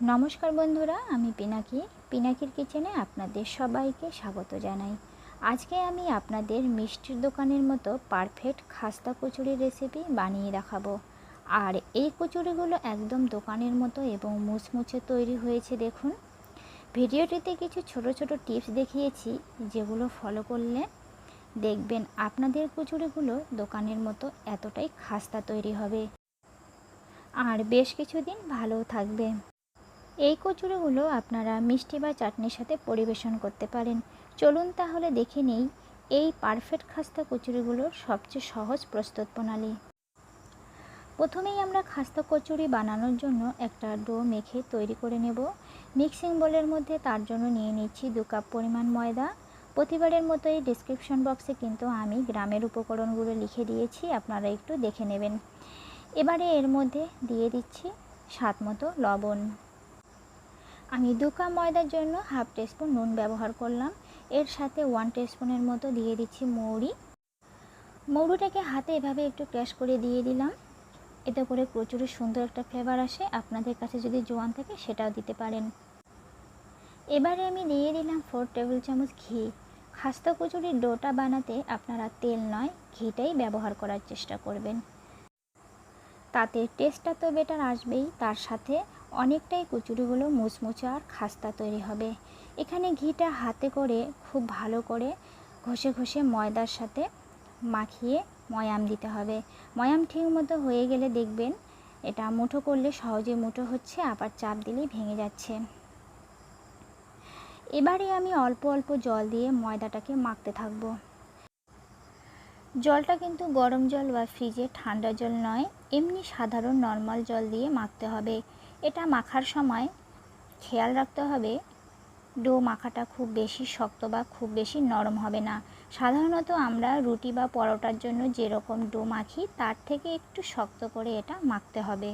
নমস্কার বন্ধুরা, আমি পিনাকির কিচেনে আপনাদের সবাইকে স্বাগত জানাই। আজকে আমি আপনাদের মিষ্টির দোকানের মতো পারফেক্ট খাস্তা কচুরি রেসিপি বানিয়ে দেখাবো। আর এই কচুরিগুলো একদম দোকানের মতো এবং মুচমুচে তৈরি হয়েছে। দেখুন, ভিডিওটিতে কিছু ছোট ছোট টিপস দেখিয়েছি, যেগুলো ফলো করলে দেখবেন আপনাদের কচুরিগুলো দোকানের মতো এতটাই খাস্তা তৈরি হবে আর বেশ কিছুদিন ভালোও থাকবে। এই কচুরিগুলো আপনারা মিষ্টি বা চাটনির সাথে পরিবেশন করতে পারেন। চলুন তাহলে দেখে নেই এই পারফেক্ট খাস্তা কচুরিগুলোর সবচেয়ে সহজ প্রস্তুত প্রণালী। প্রথমেই আমরা খাস্তা কচুরি বানানোর জন্য একটা ডো মেখে তৈরি করে নেব। মিক্সিং বোলের মধ্যে তার জন্য নিয়ে নিচ্ছি 2 কাপ পরিমাণ ময়দা। প্রতিবারের মতোই ডেসক্রিপশন বক্সে কিন্তু আমি গ্রামের উপকরণগুলো লিখে দিয়েছি, আপনারা একটু দেখে নেবেন। এবারে এর মধ্যে দিয়ে দিচ্ছি স্বাদ মতো লবণ। আমি 2 কাপ ময়দার জন্য হাফ টিস্পুন নুন ব্যবহার করলাম। এর সাথে 1 টিস্পুনের মতো দিয়ে দিচ্ছি মৌরিটাকে হাতে এভাবে একটু ক্র্যাশ করে দিয়ে দিলাম। এতে করে কচুরির সুন্দর একটা ফ্লেভার আসে। আপনাদের কাছে যদি জোয়ান থাকে সেটাও দিতে পারেন। এবারে আমি দিয়ে দিলাম 4 টেবিল চামচ ঘি। খাস্তা কচুরির ডোটা বানাতে আপনারা তেল নয়, ঘিটাই ব্যবহার করার চেষ্টা করবেন। তাতে টেস্টটা তো বেটার আসবেই, তার সাথে অনেকটাই কচুরিগুলো মুচমুচে আর খাস্তা তৈরি হবে। এখানে ঘিটা হাতে করে খুব ভালো করে ঘষে ঘষে ময়দার সাথে মাখিয়ে ময়াম দিতে হবে। ময়াম ঠিক মতো হয়ে গেলে দেখবেন এটা মুঠো করলে সহজে মুঠো হচ্ছে, আবার চাপ দিলেই ভেঙে যাচ্ছে। এবারে আমি অল্প অল্প জল দিয়ে ময়দাটাকে মাখতে থাকবো। জলটা কিন্তু গরম জল বা ফ্রিজে ঠান্ডা জল নয়, এমনি সাধারণ নর্মাল জল দিয়ে মাখতে হবে। এটা মাখার সময় খেয়াল রাখতে হবে ডো মাখাটা খুব বেশি শক্ত বা খুব বেশি নরম হবে না। সাধারণত আমরা রুটি বা পরোটার জন্য যেরকম ডো মাখি তার থেকে একটু শক্ত করে এটা মাখতে হবে।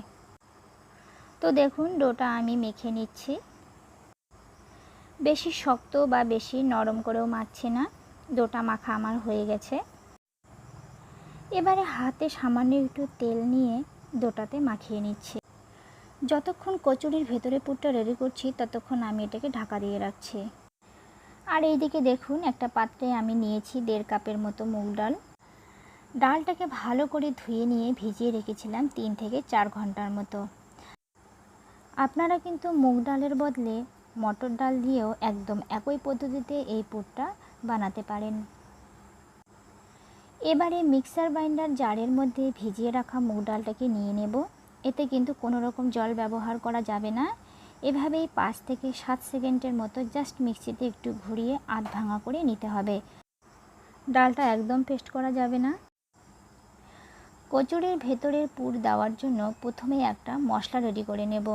তো দেখুন, ডোটা আমি মেখে নিচ্ছি। বেশি শক্ত বা বেশি নরম করেও মাখছি না, ডোটা মাখা আমার হয়ে গেছে। এবারে হাতে সামান্য একটু তেল নিয়ে ডোটাতে মাখিয়ে নিচ্ছি। যতক্ষণ কচুরির ভেতরে পুরটা রেডি করছি ততক্ষণ আমি এটাকে ঢাকা দিয়ে রাখছি। আর এইদিকে দেখুন, একটা পাত্রে আমি নিয়েছি 1.5 কাপের মতো মুগ ডাল। ডালটাকে ভালো করে ধুয়ে নিয়ে ভিজিয়ে রেখেছিলাম 3 থেকে 4 ঘন্টার মতো। আপনারা কিন্তু মুগ ডালের বদলে মটর ডাল দিয়েও একদম একই পদ্ধতিতে এই পুরটা বানাতে পারেন। এবারে মিক্সার গ্রাইন্ডার জারের মধ্যে ভিজিয়ে রাখা মুগ ডালটাকে নিয়ে নেব। এতে কিন্তু কোনো রকম জল ব্যবহার করা যাবে না। এভাবেই 5 থেকে 7 সেকেন্ডের মতো জাস্ট মিক্সিতে একটু ঘুরিয়ে আধ ভাঙা করে নিতে হবে। ডালটা একদম পেস্ট করা যাবে না। কচুরির ভেতরের পুর দেওয়ার জন্য প্রথমে একটা মশলা রেডি করে নেব।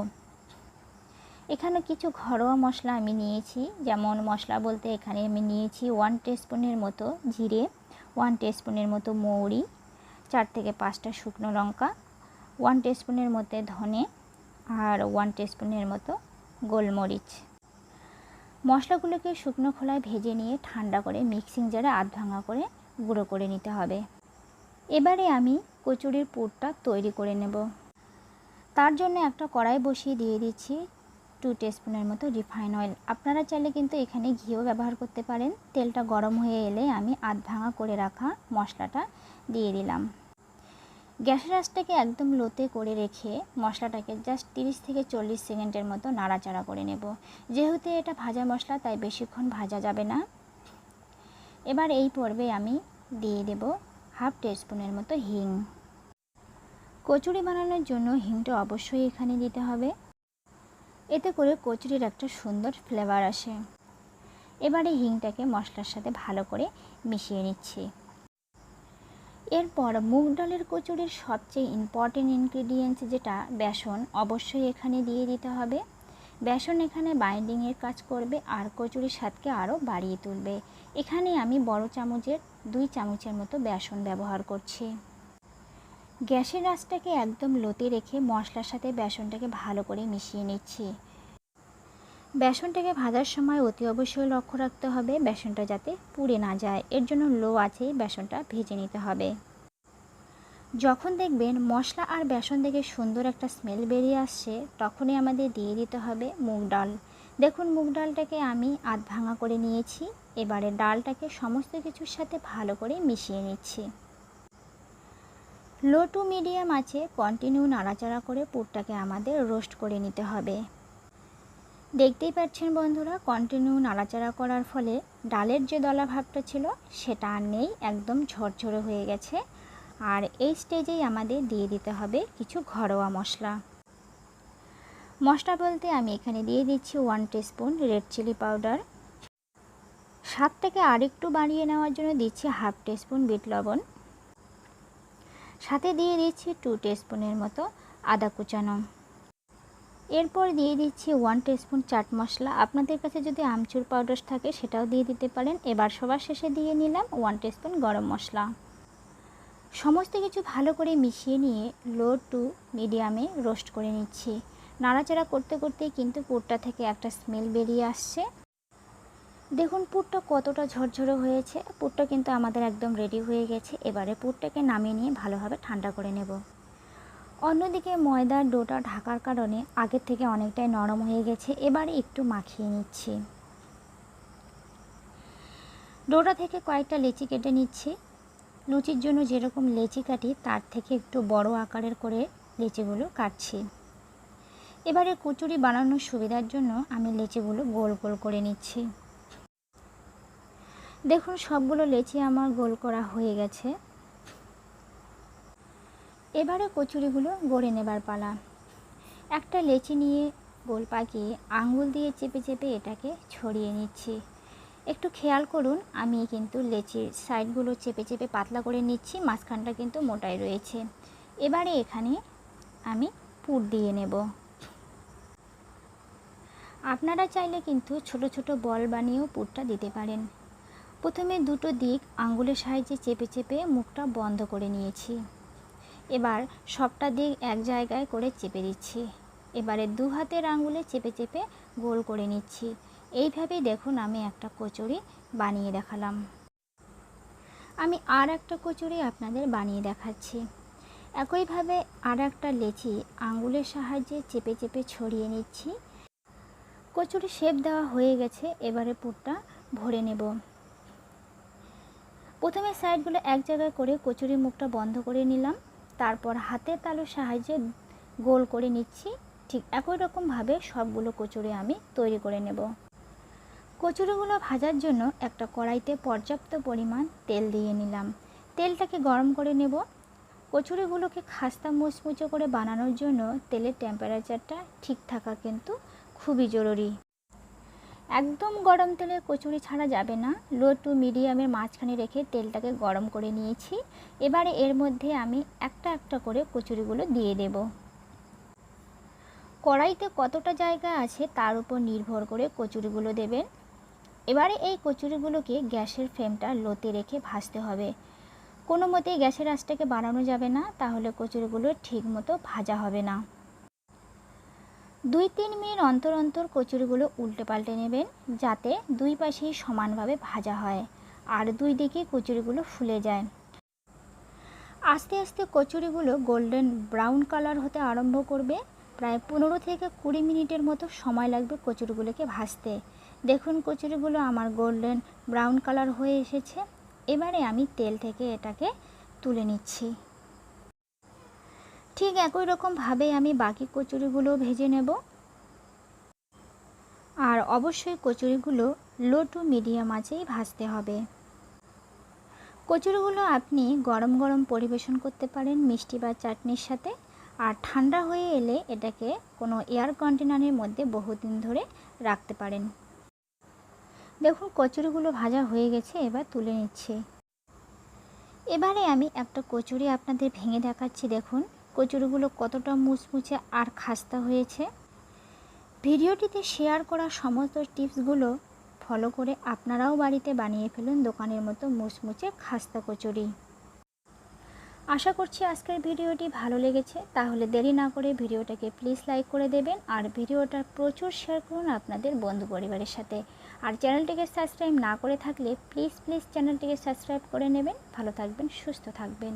এখানে কিছু ঘরোয়া মশলা আমি নিয়েছি। যেমন মশলা বলতে এখানে আমি নিয়েছি 1 টিস্পুনের মতো জিরে, 1 টিস্পুনের মতো মৌরি, 4 থেকে 5টা শুকনো লঙ্কা, 1 টিস্পুনের মতো ধনে আর 1 টিস্পুনের মতো গোলমরিচ। মশলাগুলোকে শুকনো খোলায় ভেজে নিয়ে ঠান্ডা করে মিক্সিং জারে আধ ভাঙা করে গুঁড়ো করে নিতে হবে। এবারে আমি কচুরির পুরটা তৈরি করে নেব। তার জন্য একটা কড়াই বসিয়ে দিয়ে দিচ্ছি 2 টিস্পুনের মতো রিফাইন অয়েল। আপনারা চাইলে কিন্তু এখানে ঘিও ব্যবহার করতে পারেন। তেলটা গরম হয়ে এলে আমি আধ ভাঙা করে রাখা মশলাটা দিয়ে দিলাম। গ্যাসের আঁচটাকে একদম লোতে করে রেখে মশলাটাকে জাস্ট 30 থেকে 40 সেকেন্ডের মতো নাড়াচাড়া করে নেব। যেহেতু এটা ভাজা মশলা তাই বেশিক্ষণ ভাজা যাবে না। এবার এই পর্বে আমি দিয়ে দেব হাফ টিস্পুনের মতো হিং। কচুরি বানানোর জন্য হিংটা অবশ্যই এখানে দিতে হবে, এতে করে কচুরির একটা সুন্দর ফ্লেভার আসে। এবারে হিংটাকে মশলার সাথে ভালো করে মিশিয়ে নিচ্ছি। এরপর মুগ ডালের কচুরির সবচেয়ে ইম্পর্টেন্ট ইনগ্রিডিয়েন্টস যেটা বেসন, অবশ্যই এখানে দিয়ে দিতে হবে। বেসন এখানে বাইন্ডিংয়ের কাজ করবে আর কচুরির স্বাদকে আরও বাড়িয়ে তুলবে। এখানে আমি বড় চামচের 2 চামচের মতো বেসন ব্যবহার করছি। গ্যাসের আঁচটাকে একদম লোতে রেখে মশলার সাথে বেসনটাকে ভালো করে মিশিয়ে নিচ্ছি। বেসনটাকে ভাজার সময় অতি অবশ্যই লক্ষ্য রাখতে হবে বেসনটা যাতে পুড়ে না যায়, এর জন্য লো আঁচেই বেসনটা ভেজে নিতে হবে। যখন দেখবেন মশলা আর বেসন থেকে সুন্দর একটা স্মেল বেরিয়ে আসছে, তখনই আমাদের দিয়ে দিতে হবে মুগ ডাল। দেখুন মুগ ডালটাকে আমি আধ ভাঙা করে নিয়েছি। এবারে ডালটাকে সমস্ত কিছুর সাথে ভালো করে মিশিয়ে নিচ্ছি। লো টু মিডিয়াম আঁচে কন্টিনিউ নাড়াচাড়া করে পুরটাকে আমাদের রোস্ট করে নিতে হবে। দেখতেই পাচ্ছেন বন্ধুরা, কন্টিনিউ নাড়াচাড়া করার ফলে ডালের যে দলা ভাবটা ছিল সেটা আর নেই, একদম ঝরঝরে হয়ে গেছে। আর এই স্টেজেই আমাদের দিয়ে দিতে হবে কিছু ঘরোয়া মশলা। মশলা বলতে আমি এখানে দিয়ে দিচ্ছি 1 টিস্পুন রেড চিলি পাউডার। স্বাদটাকে আরেকটু বাড়িয়ে নেওয়ার জন্য দিচ্ছি হাফ টিস্পুন বিট লবণ। সাথে দিয়ে দিচ্ছি 2 টিস্পুনের মতো আদা কুচানো। এরপর দিয়ে দিচ্ছি 1 টিস্পুন চাট মশলা। আপনাদের কাছে যদি আমচুর পাউডার থাকে সেটাও দিয়ে দিতে পারেন। এবার সবার শেষে দিয়ে নিলাম 1 টিস্পুন গরম মশলা। সমস্ত কিছু ভালো করে মিশিয়ে নিয়ে লো টু মিডিয়ামে রোস্ট করে নিচ্ছি। নাড়াচাড়া করতে করতেই কিন্তু পুরটা থেকে একটা স্মেল বেরিয়ে আসছে। দেখুন পুরটা কতটা ঝরঝরে হয়েছে। পুরটা কিন্তু আমাদের একদম রেডি হয়ে গেছে। এবারে পুরটাকে নামিয়ে নিয়ে ভালোভাবে ঠান্ডা করে নেব। অন্যদিকে ময়দার ডোটা ঢাকার কারণে আগের থেকে অনেকটাই নরম হয়ে গেছে। এবারে একটু মাখিয়ে নিচ্ছি। ডোটা থেকে কয়েকটা লেচি কেটে নিচ্ছি। লুচির জন্য যেরকম লেচি কাটি তার থেকে একটু বড় আকারের করে লেচিগুলো কাটছি। এবারে কচুরি বানানোর সুবিধার জন্য আমি লেচিগুলো গোল গোল করে নিচ্ছি। দেখুন সবগুলো লেচি আমার গোল করা হয়ে গেছে। এবারে কচুরিগুলো গড়ে নেবার পালা। একটা লেচি নিয়ে গোল পাকিয়ে আঙুল দিয়ে চেপে চেপে এটাকে ছড়িয়ে নিচ্ছি। একটু খেয়াল করুন, আমি কিন্তু লেচির সাইডগুলো চেপে চেপে পাতলা করে নিচ্ছি, মাঝখানটা কিন্তু মোটাই রয়েছে। এবারে এখানে আমি পুর দিয়ে নেব। আপনারা চাইলে কিন্তু ছোট ছোট বল বানিয়েও পুরটা দিতে পারেন। প্রথমে দুটো দিক আঙুলের সাহায্যে চেপে চেপে মুখটা বন্ধ করে নিয়েছি। এবার সবটা দিক এক জায়গায় করে চেপে দিচ্ছি। এবারে দু হাতের আঙুলে চেপে চেপে গোল করে নিচ্ছি। এইভাবেই দেখুন আমি একটা কচুরি বানিয়ে দেখালাম। আমি আর একটা কচুরি আপনাদের বানিয়ে দেখাচ্ছি। একইভাবে আর একটা লেচি আঙুলের সাহায্যে চেপে চেপে ছড়িয়ে নিচ্ছি। কচুরি শেপ দেওয়া হয়ে গেছে। এবারে পুরটা ভরে নেব। প্রথমে সাইডগুলো এক জায়গায় করে কচুরি মুখটা বন্ধ করে নিলাম। তারপর হাতের তালুর সাহায্যে গোল করে নিচ্ছি। ঠিক একই রকমভাবে সবগুলো কচুরি আমি তৈরি করে নেব। কচুরিগুলো ভাজার জন্য একটা কড়াইতে পর্যাপ্ত পরিমাণ তেল দিয়ে নিলাম। তেলটাকে গরম করে নেব। কচুরিগুলোকে খাস্তা মুচমুচে করে বানানোর জন্য তেলের টেম্পারেচারটা ঠিক থাকা কিন্তু খুবই জরুরি। একদম গরম তেলে কচুরি ছাড়া যাবে না। লো টু মিডিয়ামের মাঝখানে রেখে তেলটাকে গরম করে নিয়েছি। এবারে এর মধ্যে আমি একটা একটা করে কচুরিগুলো দিয়ে দেব। কড়াইতে কতটা জায়গা আছে তার উপর নির্ভর করে কচুরিগুলো দেবেন। এবারে এই কচুরিগুলোকে গ্যাসের ফ্লেমটা লোতে রেখে ভাজতে হবে। কোনো মতেই গ্যাসের আঁচটাকে বাড়ানো যাবে না, তাহলে কচুরিগুলো ঠিক মতো ভাজা হবে না। 2-3 মিনিট অন্তর অন্তর কচুরিগুলো উল্টে পাল্টে নেবেন, যাতে দুই পাশেই সমানভাবে ভাজা হয় আর দুই দিকে কচুরিগুলো ফুলে যায়। আস্তে আস্তে কচুরিগুলো গোল্ডেন ব্রাউন কালার হতে আরম্ভ করবে। প্রায় 15 থেকে 20 মিনিটের মতো সময় লাগবে কচুরিগুলোকে ভাজতে। দেখুন কচুরিগুলো আমার গোল্ডেন ব্রাউন কালার হয়ে এসেছে। এবারে আমি তেল থেকে এটাকে তুলে নিচ্ছি। ঠিক একই রকমভাবে আমি বাকি কচুরিগুলো ভেজে নেব। আর অবশ্যই কচুরিগুলো লো টু মিডিয়াম আঁচেই ভাজতে হবে। কচুরিগুলো আপনি গরম গরম পরিবেশন করতে পারেন মিষ্টি বা চাটনির সাথে। আর ঠান্ডা হয়ে এলে এটাকে কোনো এয়ার কন্টেনারের মধ্যে বহুদিন ধরে রাখতে পারেন। দেখুন কচুরিগুলো ভাজা হয়ে গেছে, এবার তুলে নিচ্ছি। এবারে আমি একটা কচুরি আপনাদের ভেঙে দেখাচ্ছি। দেখুন কচুরিগুলো কতটা মুচমুচে আর খাস্তা হয়েছে। ভিডিওটিতে শেয়ার করা সমস্ত টিপসগুলো ফলো করে আপনারাও বাড়িতে বানিয়ে ফেলুন দোকানের মতো মুচমুচে খাস্তা কচুরি। আশা করছি আজকের ভিডিওটি ভালো লেগেছে। তাহলে দেরি না করে ভিডিওটাকে প্লিজ লাইক করে দেবেন আর ভিডিওটা প্রচুর শেয়ার করুন আপনাদের বন্ধু পরিবারের সাথে। আর চ্যানেলটিকে সাবস্ক্রাইব না করে থাকলে প্লিজ চ্যানেলটিকে সাবস্ক্রাইব করে নেবেন। ভালো থাকবেন, সুস্থ থাকবেন।